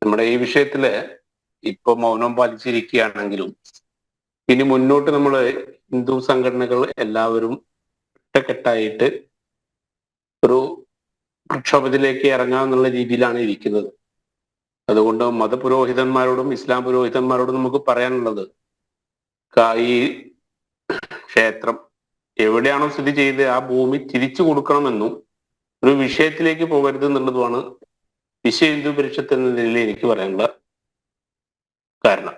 നമ്മുടെ ഈ വിഷയത്തില് ഇപ്പൊ മൗനം പാലിച്ചിരിക്കുകയാണെങ്കിലും ഇനി മുന്നോട്ട് നമ്മൾ ഹിന്ദു സംഘടനകൾ എല്ലാവരും ഒറ്റക്കെട്ടായിട്ട് ഒരു പ്രക്ഷോഭത്തിലേക്ക് ഇറങ്ങാന്നുള്ള രീതിയിലാണ് ഇരിക്കുന്നത്. അതുകൊണ്ട് മതപുരോഹിതന്മാരോടും ഇസ്ലാം പുരോഹിതന്മാരോടും നമുക്ക് പറയാനുള്ളത്, ഈ ക്ഷേത്രം എവിടെയാണോ സ്ഥിതി ചെയ്ത് ആ ഭൂമി തിരിച്ചു കൊടുക്കണമെന്നും ഒരു വിഷയത്തിലേക്ക് പോകരുത് എന്നുള്ളതുമാണ് വിശ്വ ഹിന്ദു പരിഷത്ത് എന്ന നിലയിൽ എനിക്ക് പറയാനുള്ള കാരണം.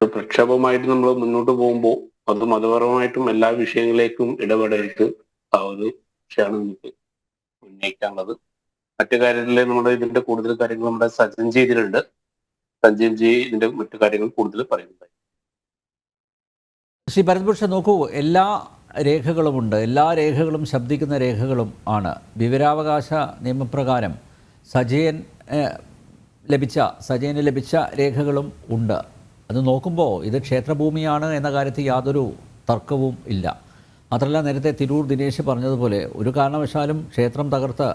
ഒരു പ്രക്ഷോഭമായിട്ട് നമ്മൾ മുന്നോട്ട് പോകുമ്പോൾ അത് മതപരമായിട്ടും എല്ലാ വിഷയങ്ങളിലേക്കും ഇടപെടരുത്. ആ ഒരു വിഷയമാണ് നമുക്ക് ഉന്നയിക്കാനുള്ളത്. മറ്റു കാര്യങ്ങളിൽ നമ്മുടെ ഇതിന്റെ കൂടുതൽ കാര്യങ്ങൾ നമ്മുടെ സഞ്ജയ് ഇതിലുണ്ട്. സഞ്ജയ് ഇതിന്റെ മറ്റു കാര്യങ്ങൾ കൂടുതൽ പറയുന്നത്. ശ്രീ ഭരത്ഭൂഷൺ, നോക്കൂ, എല്ലാ രേഖകളുമുണ്ട്. എല്ലാ രേഖകളും ശബ്ദിക്കുന്ന രേഖകളും ആണ്. വിവരാവകാശ നിയമപ്രകാരം സജയന് ലഭിച്ച രേഖകളും ഉണ്ട്. അത് നോക്കുമ്പോൾ ഇത് ക്ഷേത്രഭൂമിയാണ് എന്ന കാര്യത്തിൽ യാതൊരു തർക്കവും ഇല്ല. മാത്രമല്ല, നേരത്തെ തിരൂർ ദിനേശ് പറഞ്ഞതുപോലെ ഒരു കാരണവശാലും ക്ഷേത്രം തകർത്ത്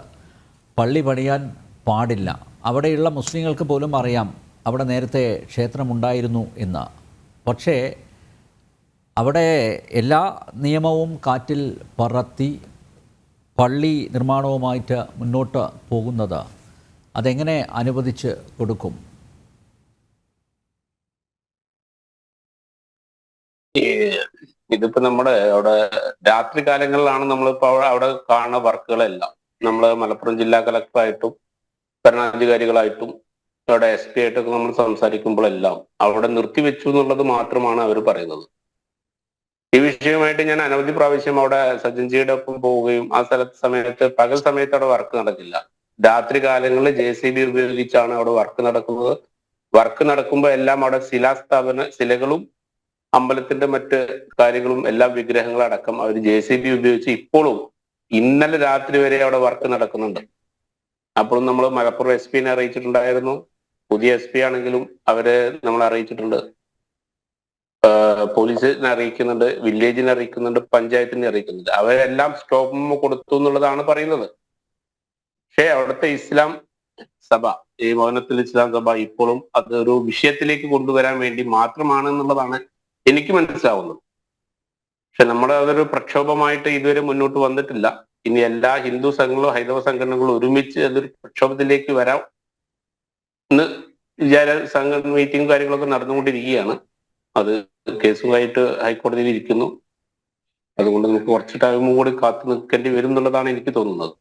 പള്ളി പണിയാൻ പാടില്ല. അവിടെയുള്ള മുസ്ലിങ്ങൾക്ക് പോലും അറിയാം അവിടെ നേരത്തെ ക്ഷേത്രമുണ്ടായിരുന്നു എന്ന്. പക്ഷേ അവിടെ എല്ലാ നിയമവും കാറ്റിൽ പറത്തി പള്ളി നിർമ്മാണവുമായിട്ട് മുന്നോട്ട് പോകുന്നത് അതെങ്ങനെ അനുവദിച്ച് കൊടുക്കും? ഇതിപ്പോ നമ്മുടെ അവിടെ രാത്രി കാലങ്ങളിലാണ് നമ്മളിപ്പോ അവിടെ കാണുന്ന വർക്കുകളെല്ലാം നമ്മൾ മലപ്പുറം ജില്ലാ കളക്ടറായിട്ടും ഭരണാധികാരികളായിട്ടും അവിടെ SP ആയിട്ടൊക്കെ നമ്മൾ സംസാരിക്കുമ്പോഴെല്ലാം അവിടെ നിർത്തിവെച്ചു എന്നുള്ളത് മാത്രമാണ് അവർ പറയുന്നത്. ഈ വിഷയമായിട്ട് ഞാൻ അനവധി പ്രാവശ്യം അവിടെ സജൻജിയുടെ ഒപ്പം പോവുകയും ആ സമയത്ത് പകൽ സമയത്ത് അവിടെ വർക്ക് നടക്കില്ല. രാത്രി കാലങ്ങളിൽ JCB ഉപയോഗിച്ചാണ് അവിടെ വർക്ക് നടക്കുന്നത്. വർക്ക് നടക്കുമ്പോൾ എല്ലാം അവിടെ ശിലകളും അമ്പലത്തിന്റെ മറ്റ് കാര്യങ്ങളും എല്ലാ വിഗ്രഹങ്ങളും അടക്കം അവർ JCB ഉപയോഗിച്ച് ഇപ്പോഴും ഇന്നലെ രാത്രി വരെ അവിടെ വർക്ക് നടക്കുന്നുണ്ട്. അപ്പോഴും നമ്മൾ മലപ്പുറം SP അറിയിച്ചിട്ടുണ്ടായിരുന്നു. പുതിയ SP ആണെങ്കിലും അവര് നമ്മളെ അറിയിച്ചിട്ടുണ്ട്. പോലീസിനെ അറിയിക്കുന്നുണ്ട്, വില്ലേജിനെ അറിയിക്കുന്നുണ്ട്, പഞ്ചായത്തിനെ അറിയിക്കുന്നുണ്ട്. അവരെല്ലാം സ്റ്റോപ്പ് കൊടുത്തു എന്നുള്ളതാണ് പറയുന്നത്. പക്ഷേ അവിടുത്തെ ഇസ്ലാം സഭ, ഈ ഭവനത്തിൽ ഇസ്ലാം സഭ ഇപ്പോഴും അതൊരു വിഷയത്തിലേക്ക് കൊണ്ടുവരാൻ വേണ്ടി മാത്രമാണ് എന്നുള്ളതാണ് എനിക്ക് മനസ്സിലാവുന്നത്. പക്ഷെ നമ്മുടെ അതൊരു പ്രക്ഷോഭമായിട്ട് ഇതുവരെ മുന്നോട്ട് വന്നിട്ടില്ല. ഇനി എല്ലാ ഹിന്ദു സംഘങ്ങളും ഹൈന്ദവ സംഘടനകളും ഒരുമിച്ച് അതൊരു പ്രക്ഷോഭത്തിലേക്ക് വരാം എന്ന് മീറ്റിംഗ് കാര്യങ്ങളൊക്കെ നടന്നുകൊണ്ടിരിക്കുകയാണ്. അത് കേസുമായിട്ട് ഹൈക്കോടതിയിൽ ഇരിക്കുന്നു. അതുകൊണ്ട് നമുക്ക് കുറച്ച് ടൈമും കൂടി കാത്തു നിൽക്കേണ്ടി വരും എന്നുള്ളതാണ് എനിക്ക് തോന്നുന്നത്.